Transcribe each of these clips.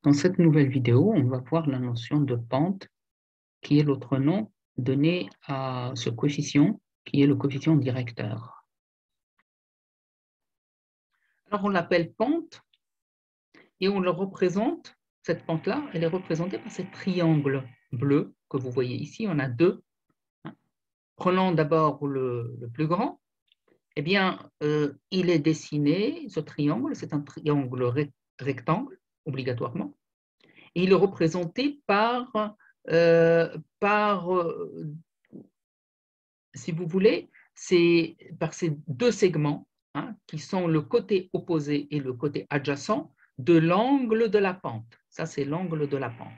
Dans cette nouvelle vidéo, on va voir la notion de pente, qui est l'autre nom donné à ce coefficient, qui est le coefficient directeur. Alors, on l'appelle pente et on le représente, cette pente-là, elle est représentée par ce triangle bleu que vous voyez ici. On a deux. Prenons d'abord le plus grand. Eh bien, il est dessiné, ce triangle, c'est un triangle rectangle, obligatoirement. Et il est représenté si vous voulez, c'est par ces deux segments qui sont le côté opposé et le côté adjacent de l'angle de la pente. Ça, c'est l'angle de la pente.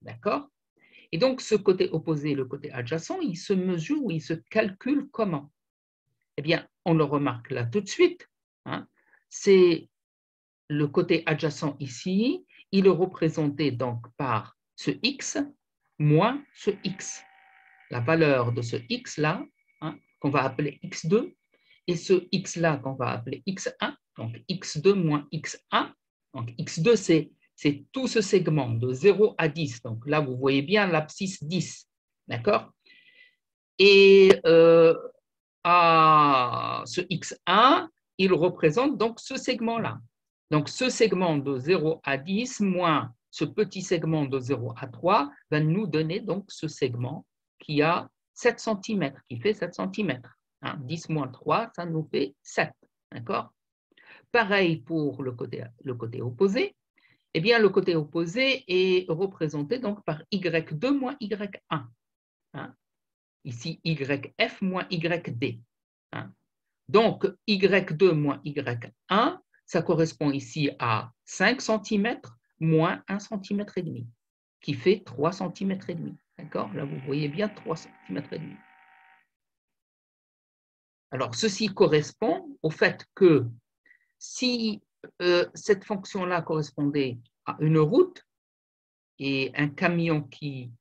D'accord? Et donc, ce côté opposé et le côté adjacent, ils se mesurent ou ils se calculent comment? Eh bien, on le remarque là tout de suite. C'est le côté adjacent ici, il est représenté donc par ce x moins ce x. La valeur de ce x-là, qu'on va appeler x2, et ce x-là qu'on va appeler x1, donc x2 moins x1. Donc x2, c'est tout ce segment de 0 à 10. Donc là, vous voyez bien l'abscisse 10. D'accord? Et à ce x1, il représente donc ce segment-là. Donc, ce segment de 0 à 10 moins ce petit segment de 0 à 3 va nous donner donc ce segment qui a 7 cm, qui fait 7 cm. 10 moins 3, ça nous fait 7. D'accord? Pareil pour le côté opposé. Eh bien, le côté opposé est représenté donc par y2 moins y1. Ici, YF moins YD. Donc, Y2 moins Y1, ça correspond ici à 5 cm moins 1 cm et demi, qui fait 3 cm et demi. D'accord? Là, vous voyez bien 3 cm et demi. Alors, ceci correspond au fait que si cette fonction-là correspondait à une route et un camion qui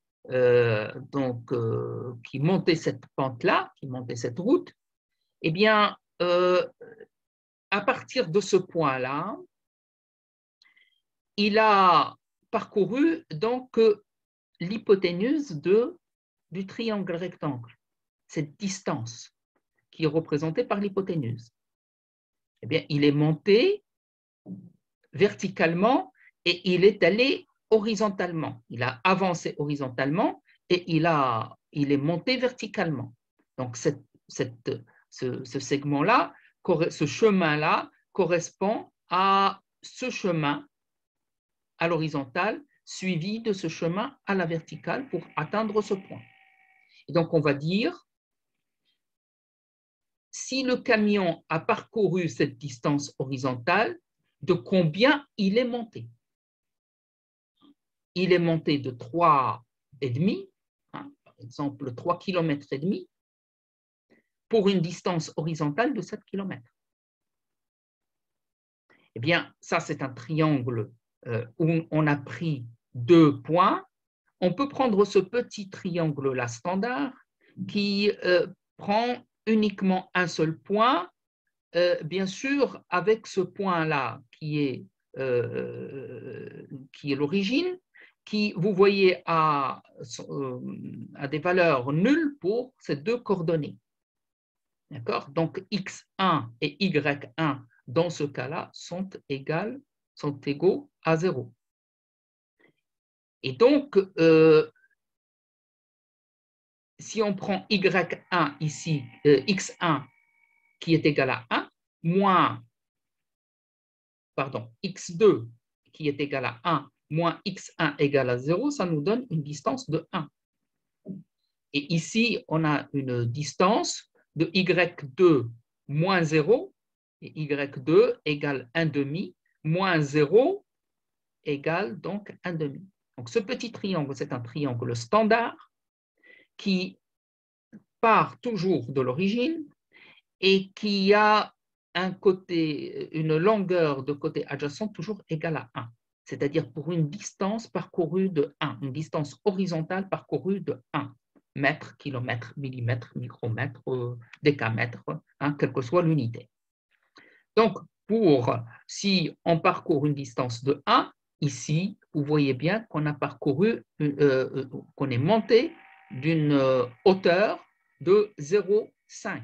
montait cette pente-là, qui montait cette route, eh bien, à partir de ce point-là, il a parcouru donc l'hypoténuse du triangle rectangle, cette distance qui est représentée par l'hypoténuse. Eh bien, il est monté verticalement et il est allé horizontalement. Il a avancé horizontalement et il est monté verticalement. Donc, ce segment-là, ce chemin-là correspond à ce chemin à l'horizontale, suivi de ce chemin à la verticale pour atteindre ce point. Et donc, on va dire, si le camion a parcouru cette distance horizontale, de combien il est monté? Il est monté de 3,5, par exemple 3,5 km pour une distance horizontale de 7 km. Eh bien, ça, c'est un triangle où on a pris deux points. On peut prendre ce petit triangle-là standard qui prend uniquement un seul point, bien sûr avec ce point-là qui est l'origine, qui, vous voyez, a des valeurs nulles pour ces deux coordonnées. D'accord? Donc, x1 et y1, dans ce cas-là, sont égaux à 0. Et donc, si on prend y1 ici, x1 qui est égal à 1, moins, x2 qui est égal à 1, moins x1 égal à 0, ça nous donne une distance de 1. Et ici, on a une distance de y2 moins 0, et y2 égale 1,5, moins 0 égale donc 1,5. Donc, ce petit triangle, c'est un triangle standard qui part toujours de l'origine et qui a une longueur de côté adjacent toujours égale à 1, c'est-à-dire pour une distance parcourue de 1, une distance horizontale parcourue de 1, mètre, kilomètre, millimètre, micromètre, décamètre, quelle que soit l'unité. Donc, si on parcourt une distance de 1, ici, vous voyez bien qu'on a parcouru, qu'on est monté d'une hauteur de 0,5.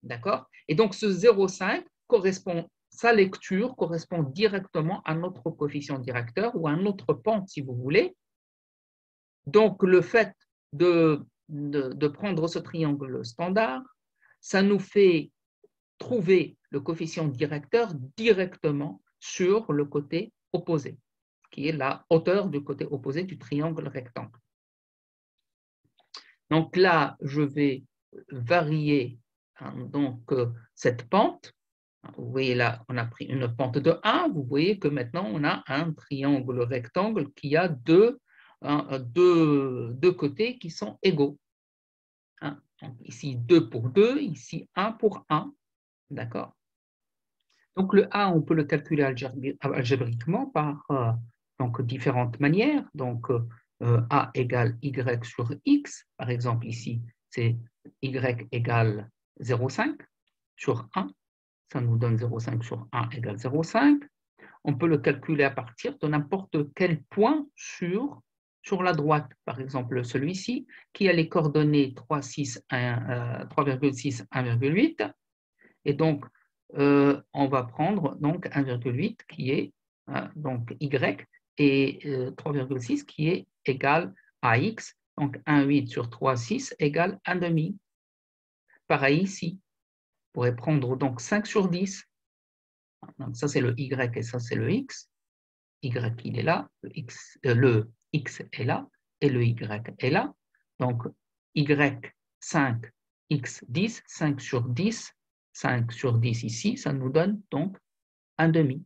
D'accord? Et donc, ce 0,5 correspond, sa lecture correspond directement à notre coefficient directeur ou à notre pente, si vous voulez. Donc, le fait de prendre ce triangle standard, ça nous fait trouver le coefficient directeur directement sur le côté opposé, qui est la hauteur du côté opposé du triangle rectangle. Donc là, je vais varier cette pente. Vous voyez là, on a pris une pente de 1. Vous voyez que maintenant, on a un triangle rectangle qui a deux côtés qui sont égaux. Donc ici, 2 pour 2, ici 1 pour 1. D'accord? Donc le A, on peut le calculer algébriquement par donc, différentes manières. Donc A égale Y sur X. Par exemple, ici, c'est Y égale 0,5 sur 1. Ça nous donne 0,5 sur 1 égale 0,5. On peut le calculer à partir de n'importe quel point sur la droite. Par exemple, celui-ci, qui a les coordonnées 3,6, 1,8. Et donc, on va prendre donc 1,8 qui est donc Y et 3,6 qui est égal à X. Donc, 1,8 sur 3,6 égale 1,5. Pareil ici. On pourrait prendre donc 5 sur 10. Donc, ça, c'est le Y et ça, c'est le X. Y, il est là. Le X est là et le Y est là. Donc, Y, 5, X, 10. 5 sur 10. 5 sur 10 ici, ça nous donne donc 1,5.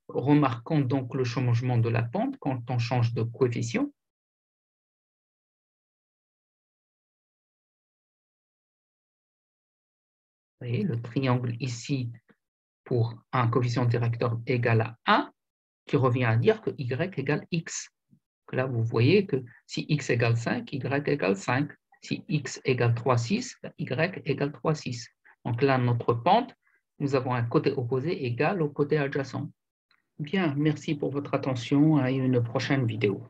Remarquons donc le changement de la pente quand on change de coefficient. Vous voyez, le triangle ici pour un coefficient directeur égal à 1, qui revient à dire que y égale x. Donc là, vous voyez que si x égale 5, y égale 5. Si x égale 3,6, y égale 3,6. Donc là, notre pente, nous avons un côté opposé égal au côté adjacent. Bien, merci pour votre attention et à une prochaine vidéo.